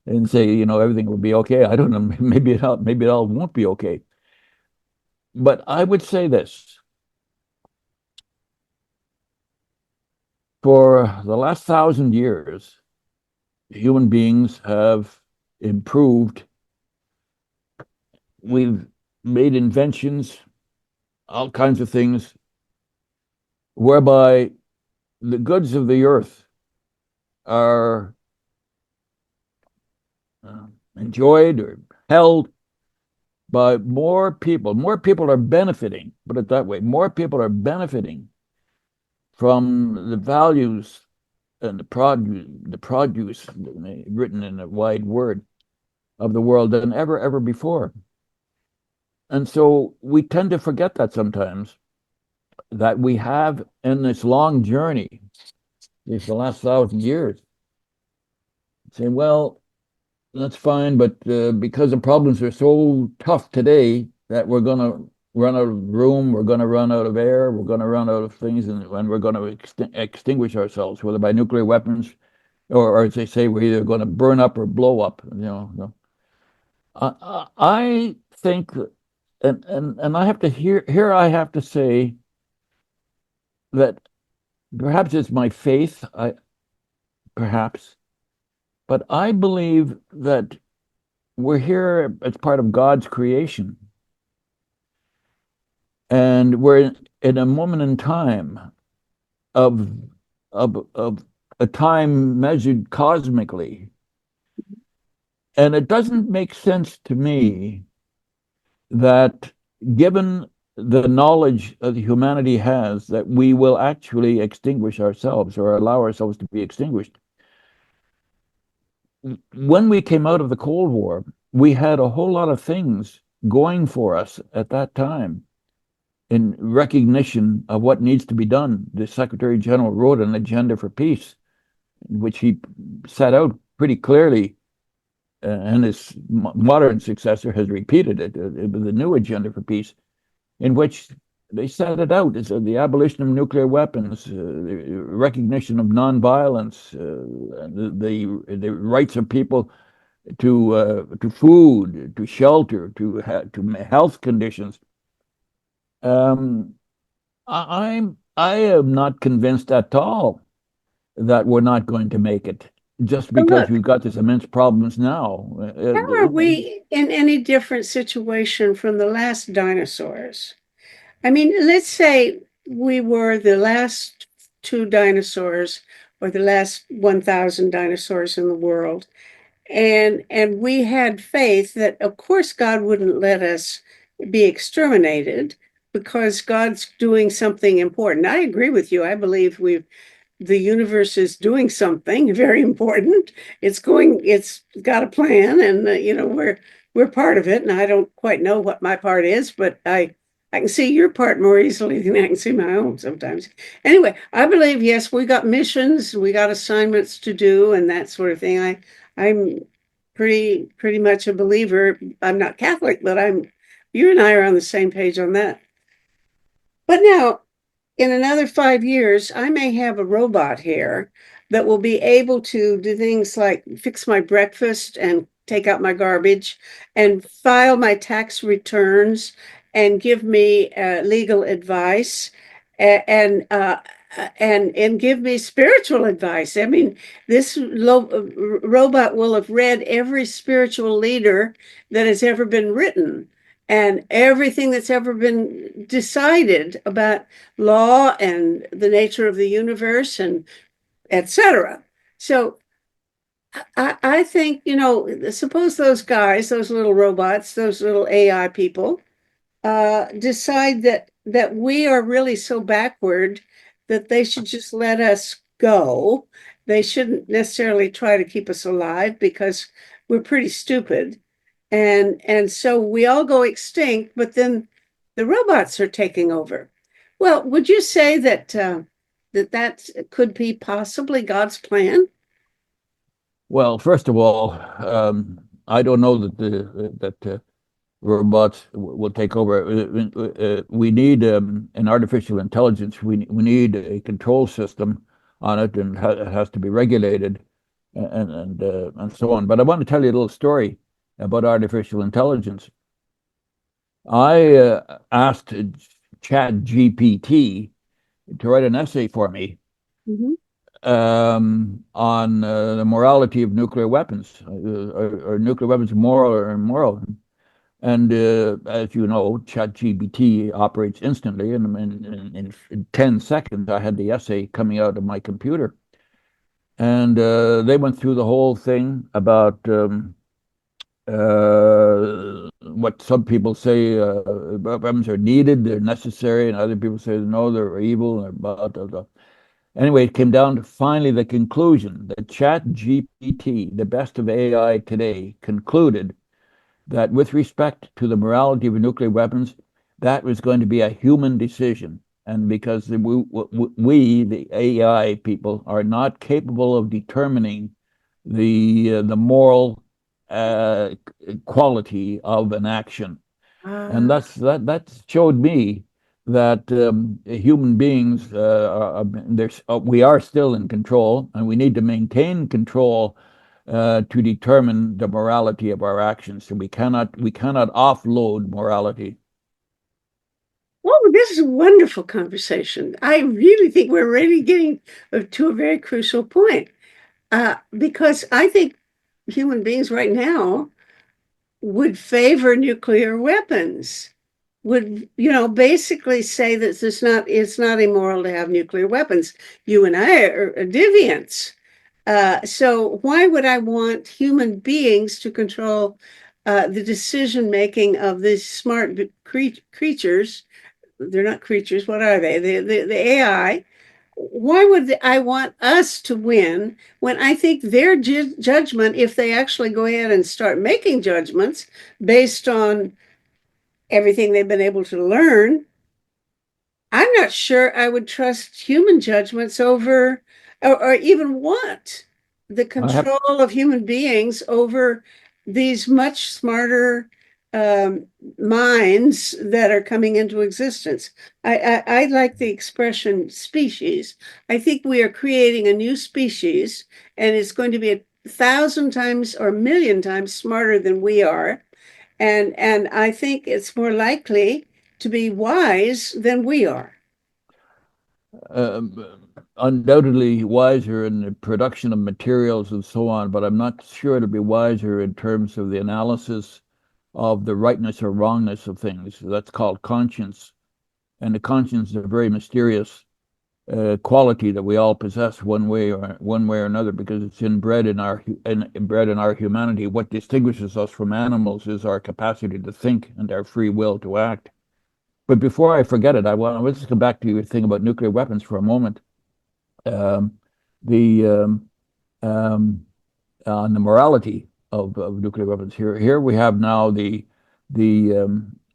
and say, everything will be okay. I don't know. Maybe it all won't be okay. But I would say this. For the last 1,000 years, human beings have improved. We've made inventions, all kinds of things, whereby the goods of the earth are enjoyed or held by more people. More people are benefiting, put it that way. More people are benefiting from the values and the produce written in a wide word of the world than ever before. And so we tend to forget that sometimes, that we have in this long journey, the last 1,000 years, saying, well, that's fine, but because the problems are so tough today that we're going to run out of room, we're going to run out of air, we're going to run out of things, and we're going to extinguish ourselves, whether by nuclear weapons or as they say, we're either going to burn up or blow up. I think, and I have to here I have to say that perhaps it's my faith, perhaps, but I believe that we're here as part of God's creation, and we're in a moment in time of of a time measured cosmically, and it doesn't make sense to me that, given the knowledge that humanity has, that we will actually extinguish ourselves or allow ourselves to be extinguished. When we came out of the Cold War, we had a whole lot of things going for us at that time in recognition of what needs to be done. The Secretary General wrote an agenda for peace, which he set out pretty clearly, and his modern successor has repeated it. It was a new agenda for peace, in which they set it out as the abolition of nuclear weapons, the recognition of nonviolence, the rights of people to food, to shelter, to health conditions. Um, I am not convinced at all that we're not going to make it just But because look, we've got this immense problems now. how are we in any different situation from the last dinosaurs? I mean, let's say we were the last two dinosaurs or the last 1,000 dinosaurs in the world. And we had faith that, of course, God wouldn't let us be exterminated because God's doing something important. I agree with you. I believe the universe is doing something very important. It's got a plan, and we're part of it. And I don't quite know what my part is, but I can see your part more easily than I can see my own sometimes. Anyway, I believe yes, we got missions, we got assignments to do, and that sort of thing. I'm pretty much a believer. I'm not Catholic, but I'm. You and I are on the same page on that. But now in another 5 years, I may have a robot here that will be able to do things like fix my breakfast and take out my garbage and file my tax returns and give me legal advice and and give me spiritual advice. I mean, this robot will have read every spiritual leader that has ever been written and everything that's ever been decided about law and the nature of the universe and etc. So I think, suppose those guys, those little robots, those little AI people, decide that we are really so backward that they should just let us go. They shouldn't necessarily try to keep us alive because we're pretty stupid. And so we all go extinct, but then the robots are taking over. Well, would you say that could be possibly God's plan? Well, first of all, I don't know that robots will take over. We need an artificial intelligence. We need a control system on it, and it has to be regulated, and so on. But I want to tell you a little story about artificial intelligence. I asked Chat GPT to write an essay for me Mhm. on the morality of nuclear weapons. Are nuclear weapons moral or immoral? And as you know, ChatGPT operates instantly, and in 10 seconds, I had the essay coming out of my computer. And they went through the whole thing about what some people say weapons are needed, they're necessary, and other people say no, they're evil, and blah, blah, blah. Anyway, it came down to finally the conclusion that ChatGPT, the best of AI today, concluded that with respect to the morality of nuclear weapons, that was going to be a human decision. And because we the AI people, are not capable of determining the moral uh, quality of an action, and Ah. that showed me that human beings we are still in control, and we need to maintain control to determine the morality of our actions. So we cannot offload morality. Well, this is a wonderful conversation. I really think we're really getting to a very crucial point because I think human beings right now would favor nuclear weapons, would, basically say that it's not immoral to have nuclear weapons. You and I are deviants. So why would I want human beings to control the decision making of these smart creatures? They're not creatures. What are they? The AI. why would I want us to win when I think their judgment, if they actually go ahead and start making judgments based on everything they've been able to learn, I'm not sure I would trust human judgments over, or even want the I have control of human beings over these much smarter um, minds that are coming into existence. I like the expression species. I think we are creating a new species, and it's going to be 1,000 times or 1,000,000 times smarter than we are. And I think it's more likely to be wise than we are. um, undoubtedly wiser in the production of materials and so on, but I'm not sure it'll be wiser in terms of the analysis of the rightness or wrongness of things. That's called conscience. And the conscience is a very mysterious quality that we all possess one way or another because it's inbred in our humanity. What distinguishes us from animals is our capacity to think and our free will to act. But before I forget it, let's just come back to your thing about nuclear weapons for a moment. Um, the um, On the morality of nuclear weapons. Here we have now the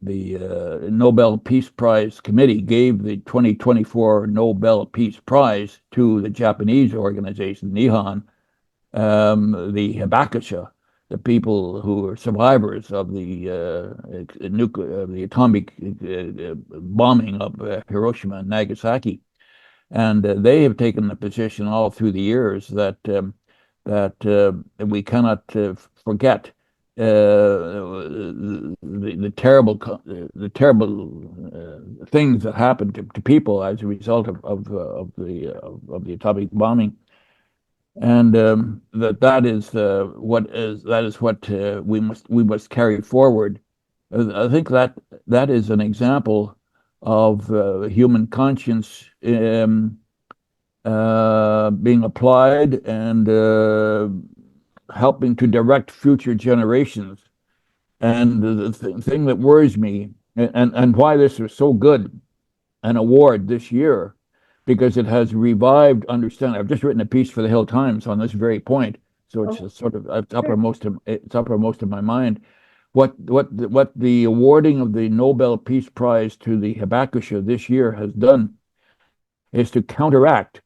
Nobel Peace Prize Committee gave the 2024 Nobel Peace Prize to the Japanese organization Nihon, the Hibakusha, the people who are survivors of the atomic bombing of Hiroshima and Nagasaki. And they have taken the position all through the years that we cannot forget the terrible things that happened to people as a result of the atomic bombing, and that is what we must carry forward. I think that is an example of human conscience being applied and helping to direct future generations. And the thing that worries me, and why this was so good an award this year, because it has revived understanding. I've just written a piece for the Hill Times on this very point, so it's Oh, just sort of sure. it's uppermost in my mind. What the awarding of the Nobel Peace Prize to the Hibakusha this year has done is to counteract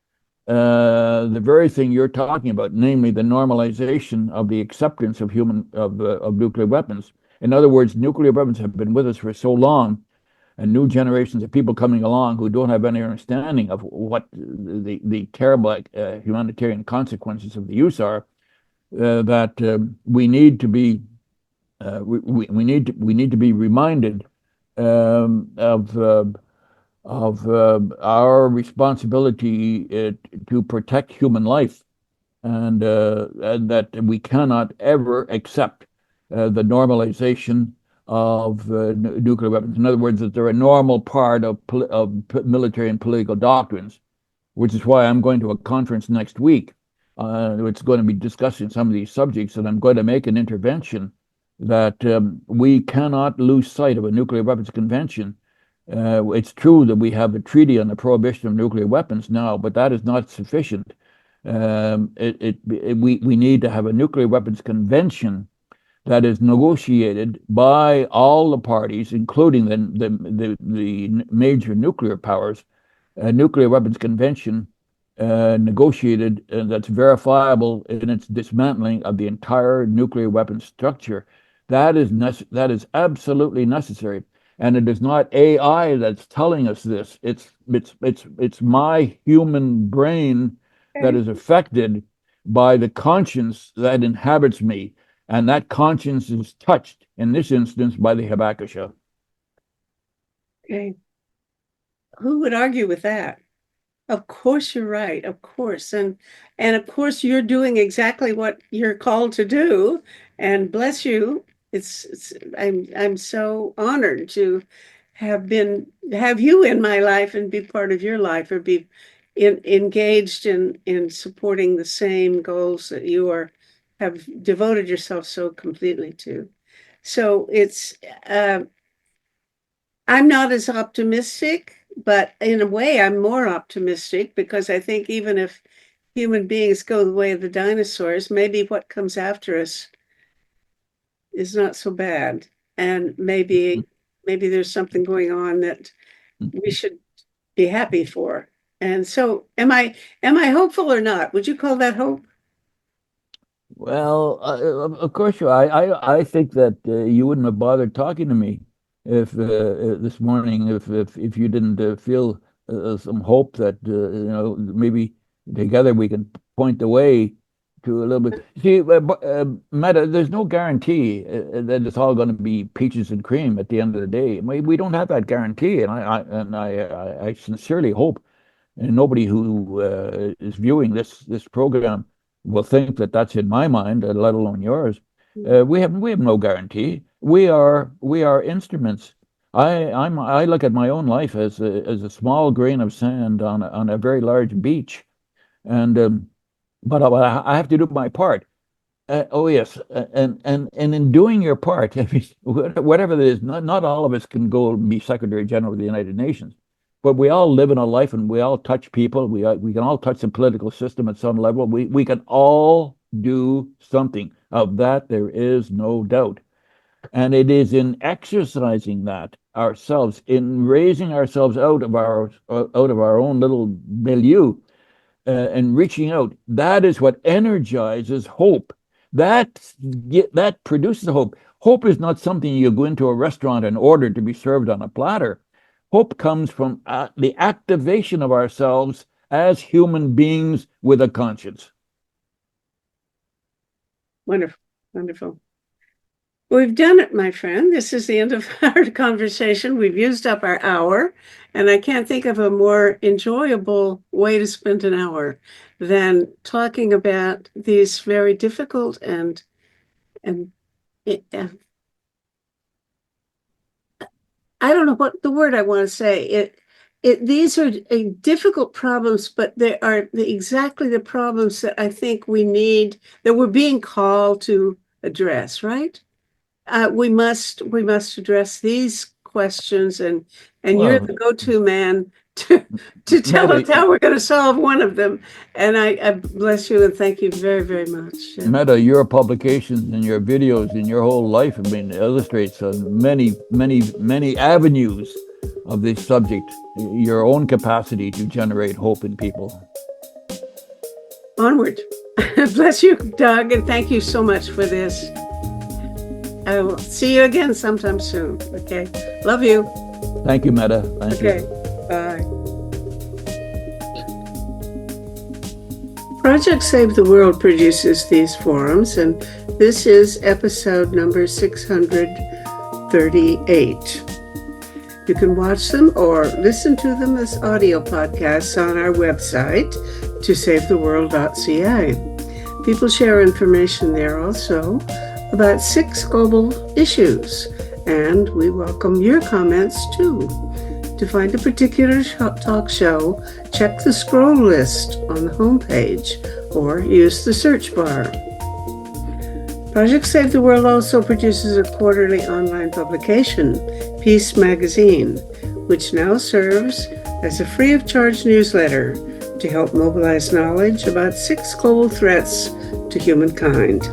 the very thing you're talking about, namely the normalization of the acceptance of of nuclear weapons. In other words, nuclear weapons have been with us for so long, and new generations of people coming along who don't have any understanding of what the terrible humanitarian consequences of the use are. That we need to be we need to be reminded um, of uh, of our responsibility to protect human life, and that we cannot ever accept the normalization of nuclear weapons. In other words, that they're a normal part of military and political doctrines, which is why I'm going to a conference next week. It's going to be discussing some of these subjects, and I'm going to make an intervention that we cannot lose sight of a nuclear weapons convention. It's true that we have a treaty on the prohibition of nuclear weapons now, but that is not sufficient. We need to have a nuclear weapons convention that is negotiated by all the parties, including the major nuclear powers, a nuclear weapons convention negotiated that's verifiable in its dismantling of the entire nuclear weapons structure. That is absolutely necessary. And it is not AI that's telling us this. It's my human brain that Okay. is affected by the conscience that inhabits me. And that conscience is touched, in this instance, by the Hibakusha. Okay. Who would argue with that? Of course you're right. Of course. And of course you're doing exactly what you're called to do. And bless you. I'm so honored to have you in my life and be part of your life, or be engaged in supporting the same goals that you are have devoted yourself so completely to. So I'm not as optimistic but in a way, I'm more optimistic because I think even if human beings go the way of the dinosaurs, maybe what comes after us is not so bad. And maybe there's something going on that we should be happy for. And so am I hopeful or not? Would you call that hope? Well, of course you are. I think that you wouldn't have bothered talking to me if this morning if you didn't feel some hope that maybe together we can point the way to a little bit. See, Meta, there's no guarantee that it's all going to be peaches and cream at the end of the day. We don't have that guarantee, and I sincerely hope and nobody who is viewing this program will think that that's in my mind, let alone yours. We have no guarantee. We are instruments. I look at my own life as a small grain of sand on a very large beach, and but I have to do my part. Oh yes, and in doing your part, I mean, whatever it is, not all of us can go and be Secretary General of the United Nations, but we all live in a life, and we all touch people. We can all touch the political system at some level. We can all do something of that. There is no doubt, and it is in exercising that ourselves, in raising ourselves out of our own little milieu and reaching out. That is what energizes hope. That that produces hope. Hope is not something you go into a restaurant and order to be served on a platter. Hope comes from the activation of ourselves as human beings with a conscience. Wonderful, wonderful. We've done it, my friend. This is the end of our conversation. We've used up our hour, and I can't think of a more enjoyable way to spend an hour than talking about these very difficult and I don't know what the word I want to say. These are difficult problems, but they are exactly the problems that I think we need, that we're being called to address, right? We must address these questions, and you're Well, the go-to man to tell us Meta, how we're going to solve one of them. And I bless you and thank you very, very much. Meta, your publications and your videos and your whole life, I mean, illustrates on many, many, many avenues of this subject, your own capacity to generate hope in people. Onward. Bless you, Doug, and thank you so much for this. I will see you again sometime soon. Okay. Love you. Thank you, Meta. Thank you. Okay. Bye. Project Save the World produces these forums, and this is episode number 638. You can watch them or listen to them as audio podcasts on our website, tosavetheworld.ca. People share information there also about 6 global issues, and we welcome your comments too. To find a particular talk show, check the scroll list on the homepage or use the search bar. Project Save the World also produces a quarterly online publication, Peace Magazine, which now serves as a free of charge newsletter to help mobilize knowledge about 6 global threats to humankind.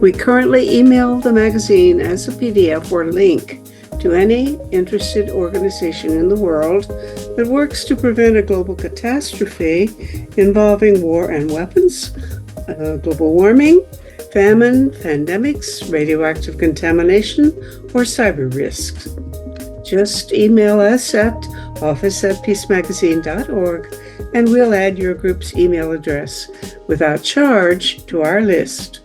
We currently email the magazine as a PDF or link to any interested organization in the world that works to prevent a global catastrophe involving war and weapons, global warming, famine, pandemics, radioactive contamination, or cyber risks. Just email us at office@peacemagazine.org and we'll add your group's email address without charge to our list.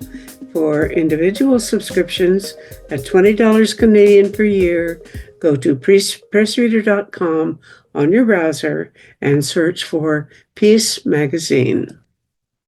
For individual subscriptions at $20 Canadian per year, go to pressreader.com on your browser and search for Peace Magazine.